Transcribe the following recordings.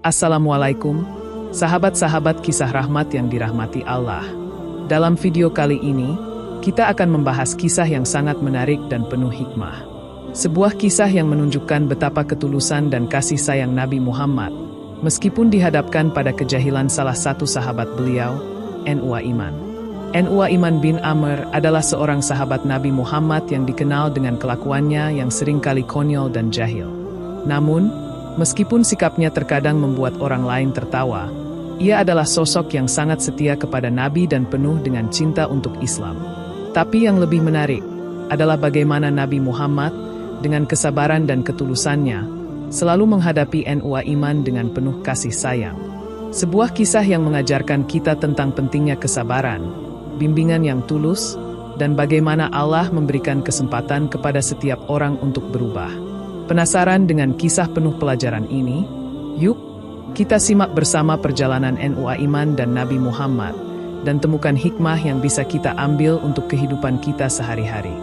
Assalamualaikum, sahabat-sahabat kisah rahmat yang dirahmati Allah. Dalam video kali ini, kita akan membahas kisah yang sangat menarik dan penuh hikmah. Sebuah kisah yang menunjukkan betapa ketulusan dan kasih sayang Nabi Muhammad, meskipun dihadapkan pada kejahilan salah satu sahabat beliau, N.U.A. Iman. N.U.A. Iman bin Amr adalah seorang sahabat Nabi Muhammad yang dikenal dengan kelakuannya yang seringkali konyol dan jahil. Namun, meskipun sikapnya terkadang membuat orang lain tertawa, ia adalah sosok yang sangat setia kepada Nabi dan penuh dengan cinta untuk Islam. Tapi yang lebih menarik adalah bagaimana Nabi Muhammad, dengan kesabaran dan ketulusannya, selalu menghadapi N.U.A. Iman dengan penuh kasih sayang. Sebuah kisah yang mengajarkan kita tentang pentingnya kesabaran, bimbingan yang tulus, dan bagaimana Allah memberikan kesempatan kepada setiap orang untuk berubah. Penasaran dengan kisah penuh pelajaran ini? Yuk, kita simak bersama perjalanan N.U.A. Iman dan Nabi Muhammad, dan temukan hikmah yang bisa kita ambil untuk kehidupan kita sehari-hari.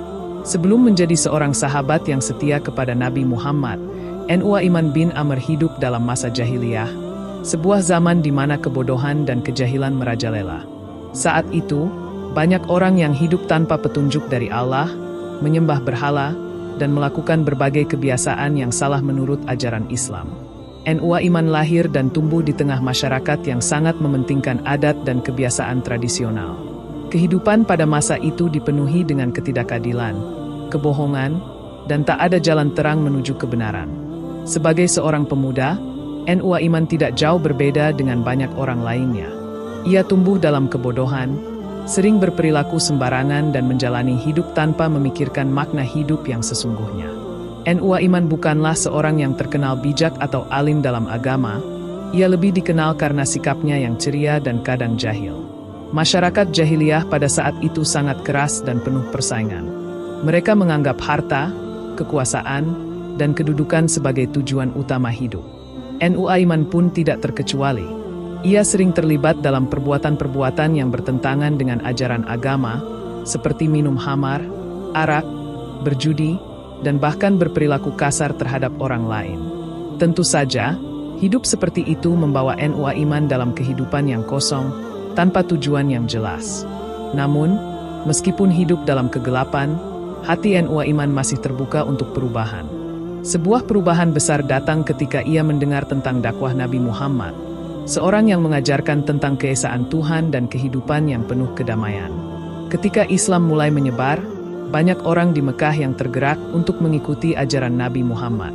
Sebelum menjadi seorang sahabat yang setia kepada Nabi Muhammad, N.U.A. Iman bin Amr hidup dalam masa jahiliyah, sebuah zaman di mana kebodohan dan kejahilan merajalela. Saat itu, banyak orang yang hidup tanpa petunjuk dari Allah, menyembah berhala, dan melakukan berbagai kebiasaan yang salah menurut ajaran Islam. N.U.A. Iman lahir dan tumbuh di tengah masyarakat yang sangat mementingkan adat dan kebiasaan tradisional. Kehidupan pada masa itu dipenuhi dengan ketidakadilan, kebohongan, dan tak ada jalan terang menuju kebenaran. Sebagai seorang pemuda, N.U.A. Iman tidak jauh berbeda dengan banyak orang lainnya. Ia tumbuh dalam kebodohan, sering berperilaku sembarangan dan menjalani hidup tanpa memikirkan makna hidup yang sesungguhnya. N.U.A. Iman bukanlah seorang yang terkenal bijak atau alim dalam agama, ia lebih dikenal karena sikapnya yang ceria dan kadang jahil. Masyarakat jahiliyah pada saat itu sangat keras dan penuh persaingan. Mereka menganggap harta, kekuasaan, dan kedudukan sebagai tujuan utama hidup. N.U.A. Iman pun tidak terkecuali. Ia sering terlibat dalam perbuatan-perbuatan yang bertentangan dengan ajaran agama, seperti minum khamar, arak, berjudi, dan bahkan berperilaku kasar terhadap orang lain. Tentu saja, hidup seperti itu membawa N.U.A. Iman dalam kehidupan yang kosong, tanpa tujuan yang jelas. Namun, meskipun hidup dalam kegelapan, hati N.U.A. Iman masih terbuka untuk perubahan. Sebuah perubahan besar datang ketika ia mendengar tentang dakwah Nabi Muhammad, seorang yang mengajarkan tentang keesaan Tuhan dan kehidupan yang penuh kedamaian. Ketika Islam mulai menyebar, banyak orang di Mekah yang tergerak untuk mengikuti ajaran Nabi Muhammad.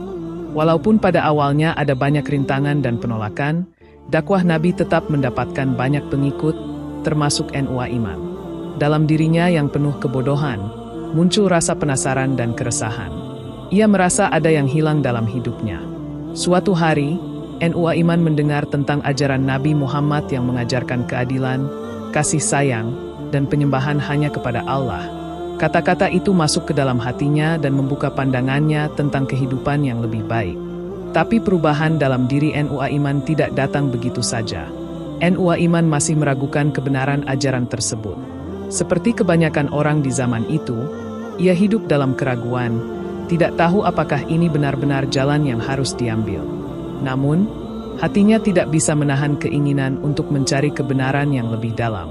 Walaupun pada awalnya ada banyak rintangan dan penolakan, dakwah Nabi tetap mendapatkan banyak pengikut, termasuk N.U.A. Iman. Dalam dirinya yang penuh kebodohan, muncul rasa penasaran dan keresahan. Ia merasa ada yang hilang dalam hidupnya. Suatu hari, N.U.A. Iman mendengar tentang ajaran Nabi Muhammad yang mengajarkan keadilan, kasih sayang, dan penyembahan hanya kepada Allah. Kata-kata itu masuk ke dalam hatinya dan membuka pandangannya tentang kehidupan yang lebih baik. Tapi perubahan dalam diri N.U.A. Iman tidak datang begitu saja. N.U.A. Iman masih meragukan kebenaran ajaran tersebut. Seperti kebanyakan orang di zaman itu, ia hidup dalam keraguan, tidak tahu apakah ini benar-benar jalan yang harus diambil. Namun, hatinya tidak bisa menahan keinginan untuk mencari kebenaran yang lebih dalam.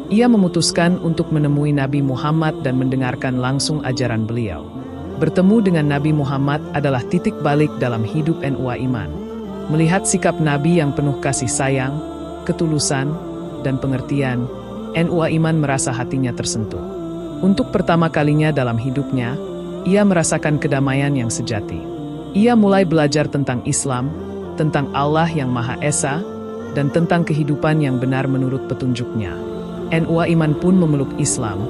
Ia memutuskan untuk menemui Nabi Muhammad dan mendengarkan langsung ajaran beliau. Bertemu dengan Nabi Muhammad adalah titik balik dalam hidup N.U.A. Iman. Melihat sikap Nabi yang penuh kasih sayang, ketulusan, dan pengertian, N.U.A. Iman merasa hatinya tersentuh. Untuk pertama kalinya dalam hidupnya, ia merasakan kedamaian yang sejati. Ia mulai belajar tentang Islam, tentang Allah yang Maha Esa, dan tentang kehidupan yang benar menurut petunjuknya. N.U.A. Iman pun memeluk Islam,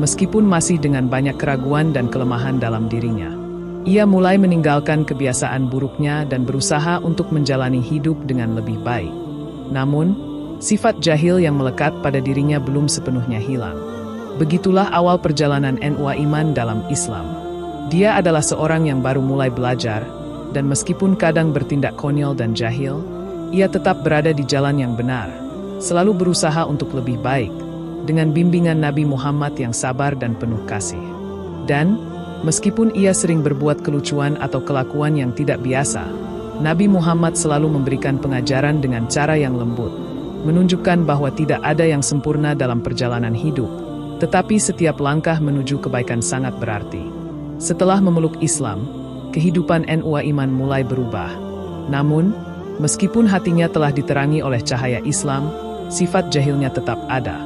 meskipun masih dengan banyak keraguan dan kelemahan dalam dirinya. Ia mulai meninggalkan kebiasaan buruknya dan berusaha untuk menjalani hidup dengan lebih baik. Namun, sifat jahil yang melekat pada dirinya belum sepenuhnya hilang. Begitulah awal perjalanan N.U.A. Iman dalam Islam. Dia adalah seorang yang baru mulai belajar, dan meskipun kadang bertindak konyol dan jahil, ia tetap berada di jalan yang benar, selalu berusaha untuk lebih baik, dengan bimbingan Nabi Muhammad yang sabar dan penuh kasih. Dan, meskipun ia sering berbuat kelucuan atau kelakuan yang tidak biasa, Nabi Muhammad selalu memberikan pengajaran dengan cara yang lembut, menunjukkan bahwa tidak ada yang sempurna dalam perjalanan hidup, tetapi setiap langkah menuju kebaikan sangat berarti. Setelah memeluk Islam, kehidupan NU Iman mulai berubah. Namun, meskipun hatinya telah diterangi oleh cahaya Islam, sifat jahilnya tetap ada.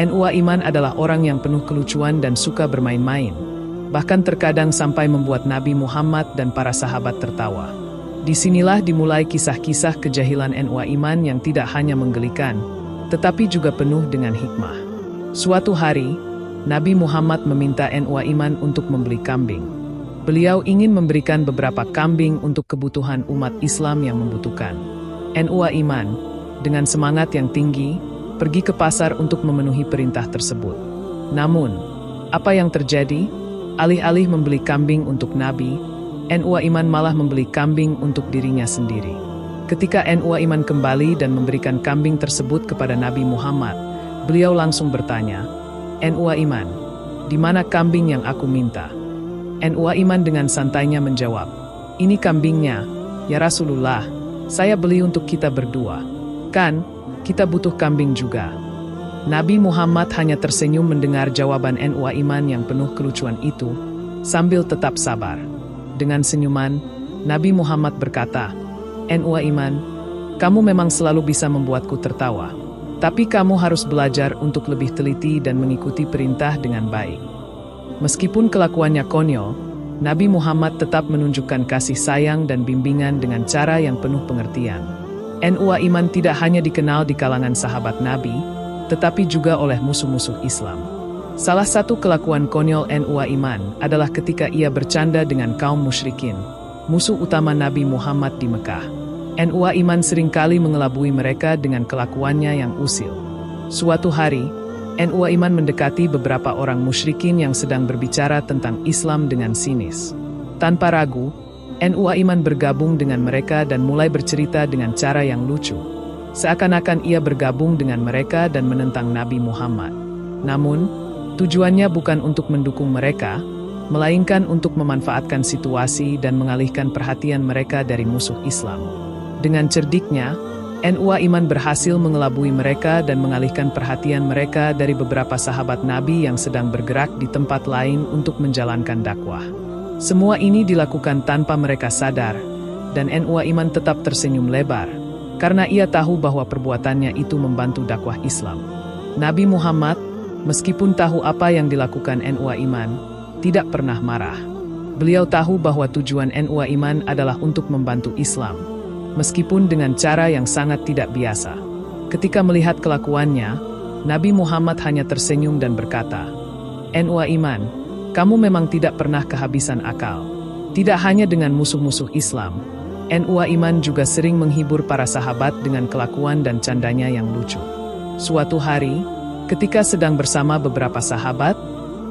NU Iman adalah orang yang penuh kelucuan dan suka bermain-main, bahkan terkadang sampai membuat Nabi Muhammad dan para sahabat tertawa. Disinilah dimulai kisah-kisah kejahilan NU Iman yang tidak hanya menggelikan, tetapi juga penuh dengan hikmah. Suatu hari, Nabi Muhammad meminta NU Iman untuk membeli kambing. Beliau ingin memberikan beberapa kambing untuk kebutuhan umat Islam yang membutuhkan. NU Iman, dengan semangat yang tinggi, pergi ke pasar untuk memenuhi perintah tersebut. Namun, apa yang terjadi? Alih-alih membeli kambing untuk Nabi, NU Iman malah membeli kambing untuk dirinya sendiri. Ketika NU Iman kembali dan memberikan kambing tersebut kepada Nabi Muhammad, beliau langsung bertanya, "NU Iman, di mana kambing yang aku minta?" NU Iman dengan santainya menjawab, "Ini kambingnya, ya Rasulullah, saya beli untuk kita berdua. Kan, kita butuh kambing juga." Nabi Muhammad hanya tersenyum mendengar jawaban NU Iman yang penuh kelucuan itu, sambil tetap sabar. Dengan senyuman, Nabi Muhammad berkata, "NU Iman, kamu memang selalu bisa membuatku tertawa. Tapi kamu harus belajar untuk lebih teliti dan mengikuti perintah dengan baik." Meskipun kelakuannya konyol, Nabi Muhammad tetap menunjukkan kasih sayang dan bimbingan dengan cara yang penuh pengertian. NU Iman tidak hanya dikenal di kalangan sahabat Nabi, tetapi juga oleh musuh-musuh Islam. Salah satu kelakuan konyol NU Iman adalah ketika ia bercanda dengan kaum musyrikin, musuh utama Nabi Muhammad di Mekah. NU Iman seringkali mengelabui mereka dengan kelakuannya yang usil. Suatu hari, NU Iman mendekati beberapa orang musyrikin yang sedang berbicara tentang Islam dengan sinis. Tanpa ragu, NU Iman bergabung dengan mereka dan mulai bercerita dengan cara yang lucu. Seakan-akan ia bergabung dengan mereka dan menentang Nabi Muhammad. Namun, tujuannya bukan untuk mendukung mereka, melainkan untuk memanfaatkan situasi dan mengalihkan perhatian mereka dari musuh Islam. Dengan cerdiknya, NU Iman berhasil mengelabui mereka dan mengalihkan perhatian mereka dari beberapa sahabat Nabi yang sedang bergerak di tempat lain untuk menjalankan dakwah. Semua ini dilakukan tanpa mereka sadar, dan NU Iman tetap tersenyum lebar, karena ia tahu bahwa perbuatannya itu membantu dakwah Islam. Nabi Muhammad, meskipun tahu apa yang dilakukan NU Iman, tidak pernah marah. Beliau tahu bahwa tujuan NU Iman adalah untuk membantu Islam, meskipun dengan cara yang sangat tidak biasa. Ketika melihat kelakuannya, Nabi Muhammad hanya tersenyum dan berkata, "NU Iman, kamu memang tidak pernah kehabisan akal." Tidak hanya dengan musuh-musuh Islam, NU Iman juga sering menghibur para sahabat dengan kelakuan dan candanya yang lucu. Suatu hari, ketika sedang bersama beberapa sahabat,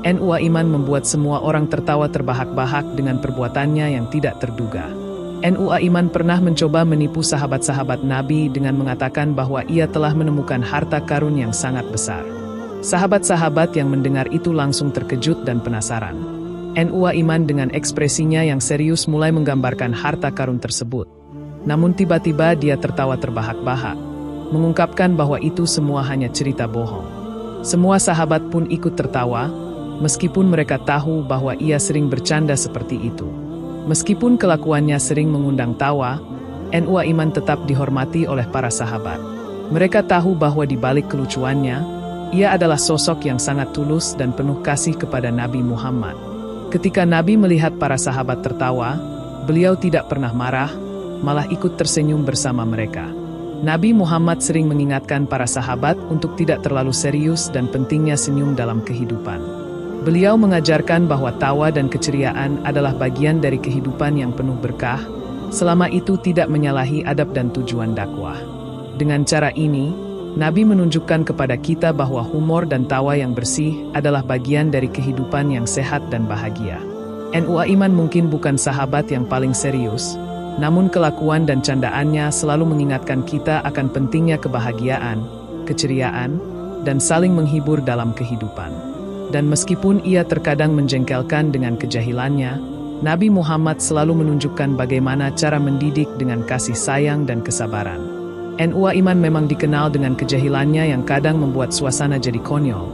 NU Iman membuat semua orang tertawa terbahak-bahak dengan perbuatannya yang tidak terduga. NU Iman pernah mencoba menipu sahabat-sahabat Nabi dengan mengatakan bahwa ia telah menemukan harta karun yang sangat besar. Sahabat-sahabat yang mendengar itu langsung terkejut dan penasaran. NU Iman dengan ekspresinya yang serius mulai menggambarkan harta karun tersebut. Namun tiba-tiba dia tertawa terbahak-bahak, mengungkapkan bahwa itu semua hanya cerita bohong. Semua sahabat pun ikut tertawa, meskipun mereka tahu bahwa ia sering bercanda seperti itu. Meskipun kelakuannya sering mengundang tawa, NU Iman tetap dihormati oleh para sahabat. Mereka tahu bahwa di balik kelucuannya, ia adalah sosok yang sangat tulus dan penuh kasih kepada Nabi Muhammad. Ketika Nabi melihat para sahabat tertawa, beliau tidak pernah marah, malah ikut tersenyum bersama mereka. Nabi Muhammad sering mengingatkan para sahabat untuk tidak terlalu serius dan pentingnya senyum dalam kehidupan. Beliau mengajarkan bahwa tawa dan keceriaan adalah bagian dari kehidupan yang penuh berkah, selama itu tidak menyalahi adab dan tujuan dakwah. Dengan cara ini, Nabi menunjukkan kepada kita bahwa humor dan tawa yang bersih adalah bagian dari kehidupan yang sehat dan bahagia. NU Iman mungkin bukan sahabat yang paling serius, namun kelakuan dan candaannya selalu mengingatkan kita akan pentingnya kebahagiaan, keceriaan, dan saling menghibur dalam kehidupan. Dan meskipun ia terkadang menjengkelkan dengan kejahilannya, Nabi Muhammad selalu menunjukkan bagaimana cara mendidik dengan kasih sayang dan kesabaran. NU Iman memang dikenal dengan kejahilannya yang kadang membuat suasana jadi konyol.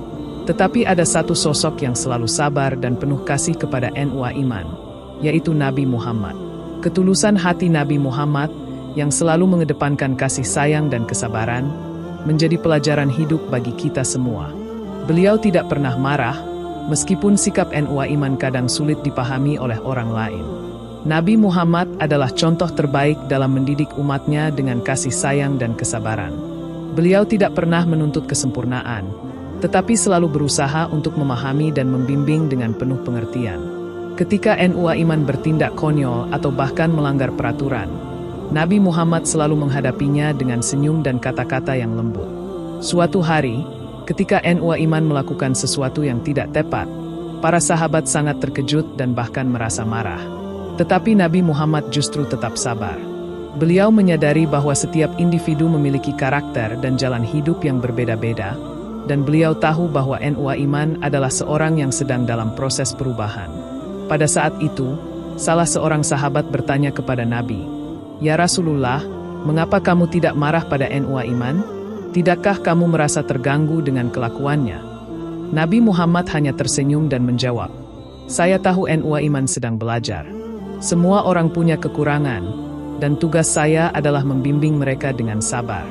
Tetapi ada satu sosok yang selalu sabar dan penuh kasih kepada NU Iman, yaitu Nabi Muhammad. Ketulusan hati Nabi Muhammad yang selalu mengedepankan kasih sayang dan kesabaran menjadi pelajaran hidup bagi kita semua. Beliau tidak pernah marah, meskipun sikap NU Iman kadang sulit dipahami oleh orang lain. Nabi Muhammad adalah contoh terbaik dalam mendidik umatnya dengan kasih sayang dan kesabaran. Beliau tidak pernah menuntut kesempurnaan, tetapi selalu berusaha untuk memahami dan membimbing dengan penuh pengertian. Ketika NU Iman bertindak konyol atau bahkan melanggar peraturan, Nabi Muhammad selalu menghadapinya dengan senyum dan kata-kata yang lembut. Suatu hari, ketika NU Iman melakukan sesuatu yang tidak tepat, para sahabat sangat terkejut dan bahkan merasa marah. Tetapi Nabi Muhammad justru tetap sabar. Beliau menyadari bahwa setiap individu memiliki karakter dan jalan hidup yang berbeda-beda, dan beliau tahu bahwa NU Iman adalah seorang yang sedang dalam proses perubahan. Pada saat itu, salah seorang sahabat bertanya kepada Nabi, "Ya Rasulullah, mengapa kamu tidak marah pada NU Iman? Tidakkah kamu merasa terganggu dengan kelakuannya?" Nabi Muhammad hanya tersenyum dan menjawab, "Saya tahu NU Iman sedang belajar. Semua orang punya kekurangan, dan tugas saya adalah membimbing mereka dengan sabar."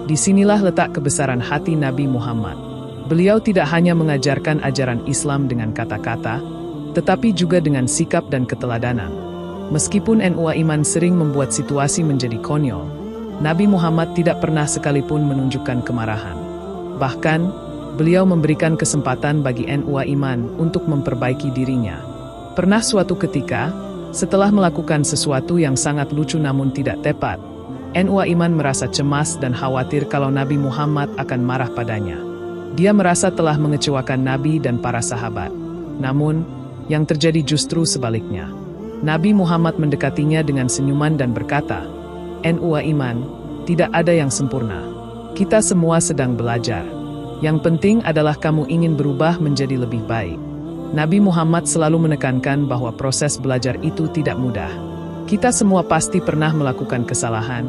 Disinilah letak kebesaran hati Nabi Muhammad. Beliau tidak hanya mengajarkan ajaran Islam dengan kata-kata, tetapi juga dengan sikap dan keteladanan. Meskipun NU Iman sering membuat situasi menjadi konyol, Nabi Muhammad tidak pernah sekalipun menunjukkan kemarahan. Bahkan, beliau memberikan kesempatan bagi NU Iman untuk memperbaiki dirinya. Pernah suatu ketika, setelah melakukan sesuatu yang sangat lucu namun tidak tepat, NU Iman merasa cemas dan khawatir kalau Nabi Muhammad akan marah padanya. Dia merasa telah mengecewakan Nabi dan para sahabat. Namun, yang terjadi justru sebaliknya. Nabi Muhammad mendekatinya dengan senyuman dan berkata, "NU Iman, tidak ada yang sempurna. Kita semua sedang belajar. Yang penting adalah kamu ingin berubah menjadi lebih baik." Nabi Muhammad selalu menekankan bahwa proses belajar itu tidak mudah. Kita semua pasti pernah melakukan kesalahan,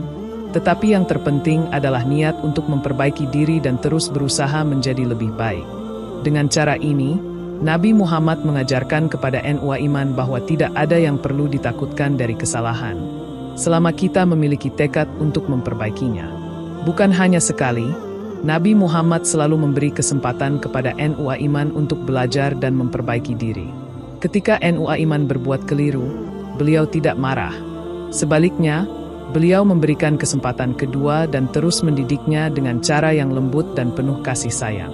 tetapi yang terpenting adalah niat untuk memperbaiki diri dan terus berusaha menjadi lebih baik. Dengan cara ini, Nabi Muhammad mengajarkan kepada NU Iman bahwa tidak ada yang perlu ditakutkan dari kesalahan, selama kita memiliki tekad untuk memperbaikinya. Bukan hanya sekali, Nabi Muhammad selalu memberi kesempatan kepada NU Iman untuk belajar dan memperbaiki diri. Ketika NU Iman berbuat keliru, beliau tidak marah. Sebaliknya, beliau memberikan kesempatan kedua dan terus mendidiknya dengan cara yang lembut dan penuh kasih sayang.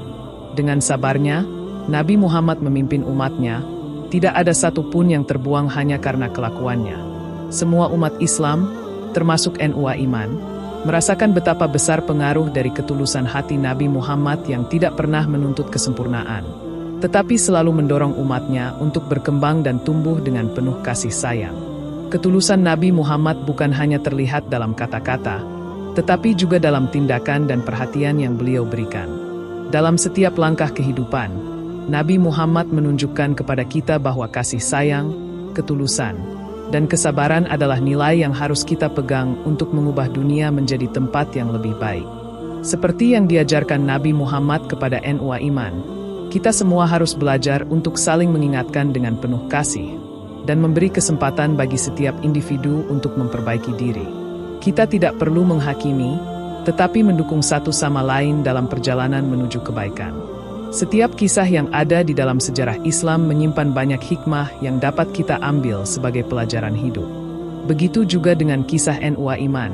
Dengan sabarnya, Nabi Muhammad memimpin umatnya, tidak ada satupun yang terbuang hanya karena kelakuannya. Semua umat Islam, termasuk NU Iman, merasakan betapa besar pengaruh dari ketulusan hati Nabi Muhammad yang tidak pernah menuntut kesempurnaan, tetapi selalu mendorong umatnya untuk berkembang dan tumbuh dengan penuh kasih sayang. Ketulusan Nabi Muhammad bukan hanya terlihat dalam kata-kata, tetapi juga dalam tindakan dan perhatian yang beliau berikan. Dalam setiap langkah kehidupan, Nabi Muhammad menunjukkan kepada kita bahwa kasih sayang, ketulusan, dan kesabaran adalah nilai yang harus kita pegang untuk mengubah dunia menjadi tempat yang lebih baik. Seperti yang diajarkan Nabi Muhammad kepada NU Iman, kita semua harus belajar untuk saling mengingatkan dengan penuh kasih, dan memberi kesempatan bagi setiap individu untuk memperbaiki diri. Kita tidak perlu menghakimi, tetapi mendukung satu sama lain dalam perjalanan menuju kebaikan. Setiap kisah yang ada di dalam sejarah Islam menyimpan banyak hikmah yang dapat kita ambil sebagai pelajaran hidup. Begitu juga dengan kisah NU Iman,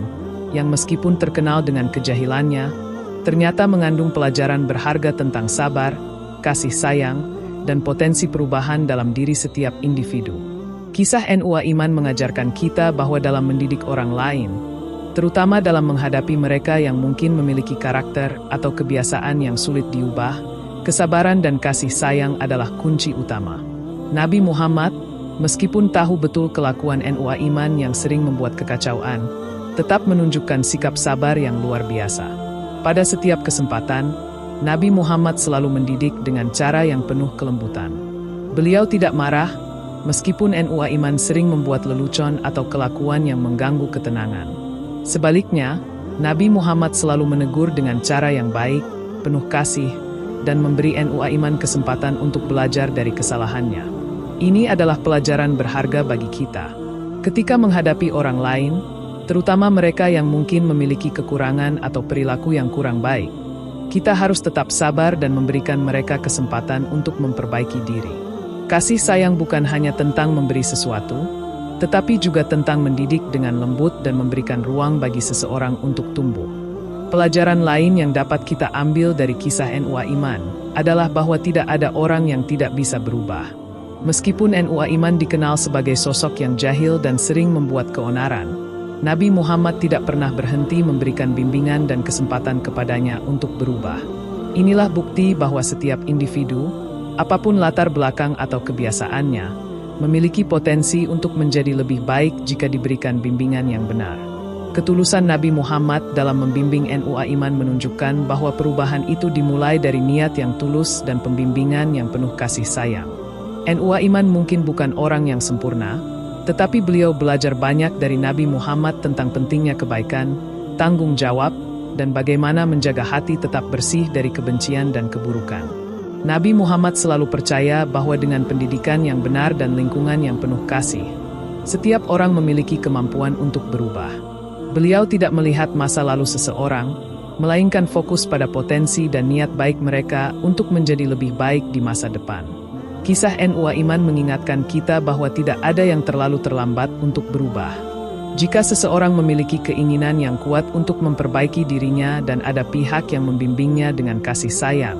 yang meskipun terkenal dengan kejahilannya, ternyata mengandung pelajaran berharga tentang sabar, kasih sayang, dan potensi perubahan dalam diri setiap individu. Kisah NU Iman mengajarkan kita bahwa dalam mendidik orang lain, terutama dalam menghadapi mereka yang mungkin memiliki karakter atau kebiasaan yang sulit diubah, kesabaran dan kasih sayang adalah kunci utama. Nabi Muhammad, meskipun tahu betul kelakuan NU Iman yang sering membuat kekacauan, tetap menunjukkan sikap sabar yang luar biasa. Pada setiap kesempatan, Nabi Muhammad selalu mendidik dengan cara yang penuh kelembutan. Beliau tidak marah, meskipun NUA Iman sering membuat lelucon atau kelakuan yang mengganggu ketenangan. Sebaliknya, Nabi Muhammad selalu menegur dengan cara yang baik, penuh kasih, dan memberi NUA Iman kesempatan untuk belajar dari kesalahannya. Ini adalah pelajaran berharga bagi kita. Ketika menghadapi orang lain, terutama mereka yang mungkin memiliki kekurangan atau perilaku yang kurang baik, kita harus tetap sabar dan memberikan mereka kesempatan untuk memperbaiki diri. Kasih sayang bukan hanya tentang memberi sesuatu, tetapi juga tentang mendidik dengan lembut dan memberikan ruang bagi seseorang untuk tumbuh. Pelajaran lain yang dapat kita ambil dari kisah NUA Iman adalah bahwa tidak ada orang yang tidak bisa berubah. Meskipun NUA Iman dikenal sebagai sosok yang jahil dan sering membuat keonaran, Nabi Muhammad tidak pernah berhenti memberikan bimbingan dan kesempatan kepadanya untuk berubah. Inilah bukti bahwa setiap individu, apapun latar belakang atau kebiasaannya, memiliki potensi untuk menjadi lebih baik jika diberikan bimbingan yang benar. Ketulusan Nabi Muhammad dalam membimbing NUA Iman menunjukkan bahwa perubahan itu dimulai dari niat yang tulus dan pembimbingan yang penuh kasih sayang. NUA Iman mungkin bukan orang yang sempurna, tetapi beliau belajar banyak dari Nabi Muhammad tentang pentingnya kebaikan, tanggung jawab, dan bagaimana menjaga hati tetap bersih dari kebencian dan keburukan. Nabi Muhammad selalu percaya bahwa dengan pendidikan yang benar dan lingkungan yang penuh kasih, setiap orang memiliki kemampuan untuk berubah. Beliau tidak melihat masa lalu seseorang, melainkan fokus pada potensi dan niat baik mereka untuk menjadi lebih baik di masa depan. Kisah NUA Iman mengingatkan kita bahwa tidak ada yang terlalu terlambat untuk berubah. Jika seseorang memiliki keinginan yang kuat untuk memperbaiki dirinya dan ada pihak yang membimbingnya dengan kasih sayang,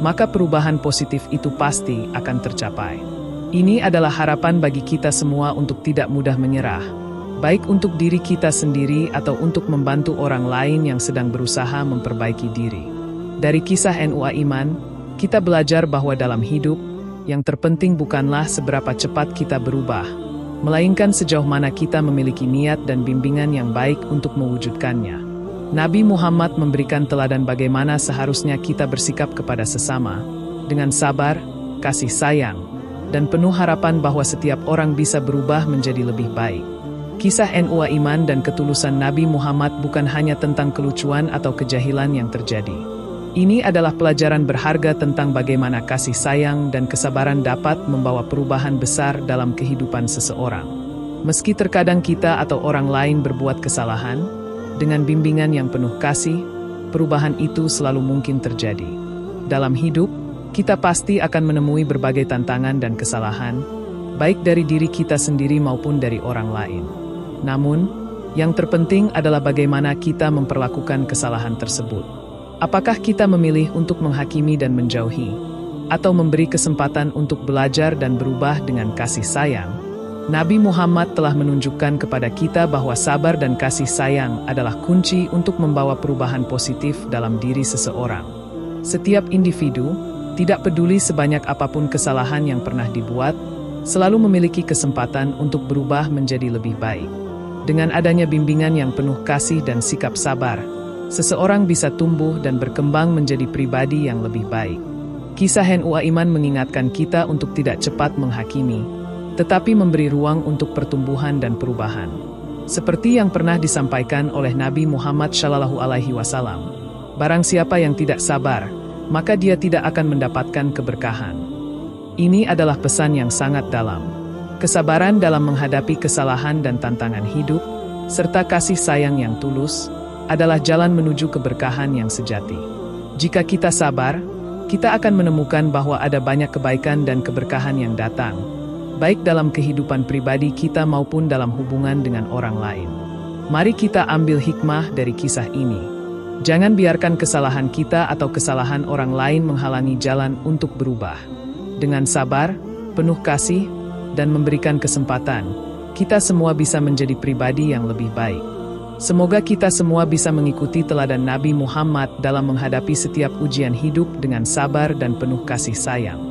maka perubahan positif itu pasti akan tercapai. Ini adalah harapan bagi kita semua untuk tidak mudah menyerah, baik untuk diri kita sendiri atau untuk membantu orang lain yang sedang berusaha memperbaiki diri. Dari kisah NUA Iman, kita belajar bahwa dalam hidup, yang terpenting bukanlah seberapa cepat kita berubah, melainkan sejauh mana kita memiliki niat dan bimbingan yang baik untuk mewujudkannya. Nabi Muhammad memberikan teladan bagaimana seharusnya kita bersikap kepada sesama, dengan sabar, kasih sayang, dan penuh harapan bahwa setiap orang bisa berubah menjadi lebih baik. Kisah NUA Iman dan ketulusan Nabi Muhammad bukan hanya tentang kelucuan atau kejahilan yang terjadi. Ini adalah pelajaran berharga tentang bagaimana kasih sayang dan kesabaran dapat membawa perubahan besar dalam kehidupan seseorang. Meski terkadang kita atau orang lain berbuat kesalahan, dengan bimbingan yang penuh kasih, perubahan itu selalu mungkin terjadi. Dalam hidup, kita pasti akan menemui berbagai tantangan dan kesalahan, baik dari diri kita sendiri maupun dari orang lain. Namun, yang terpenting adalah bagaimana kita memperlakukan kesalahan tersebut. Apakah kita memilih untuk menghakimi dan menjauhi, atau memberi kesempatan untuk belajar dan berubah dengan kasih sayang? Nabi Muhammad telah menunjukkan kepada kita bahwa sabar dan kasih sayang adalah kunci untuk membawa perubahan positif dalam diri seseorang. Setiap individu, tidak peduli sebanyak apapun kesalahan yang pernah dibuat, selalu memiliki kesempatan untuk berubah menjadi lebih baik. Dengan adanya bimbingan yang penuh kasih dan sikap sabar, seseorang bisa tumbuh dan berkembang menjadi pribadi yang lebih baik. Kisah NUA Iman mengingatkan kita untuk tidak cepat menghakimi, tetapi memberi ruang untuk pertumbuhan dan perubahan. Seperti yang pernah disampaikan oleh Nabi Muhammad SAW, barang siapa yang tidak sabar, maka dia tidak akan mendapatkan keberkahan. Ini adalah pesan yang sangat dalam. Kesabaran dalam menghadapi kesalahan dan tantangan hidup, serta kasih sayang yang tulus, adalah jalan menuju keberkahan yang sejati. Jika kita sabar, kita akan menemukan bahwa ada banyak kebaikan dan keberkahan yang datang, baik dalam kehidupan pribadi kita maupun dalam hubungan dengan orang lain. Mari kita ambil hikmah dari kisah ini. Jangan biarkan kesalahan kita atau kesalahan orang lain menghalangi jalan untuk berubah. Dengan sabar, penuh kasih, dan memberikan kesempatan, kita semua bisa menjadi pribadi yang lebih baik. Semoga kita semua bisa mengikuti teladan Nabi Muhammad dalam menghadapi setiap ujian hidup dengan sabar dan penuh kasih sayang.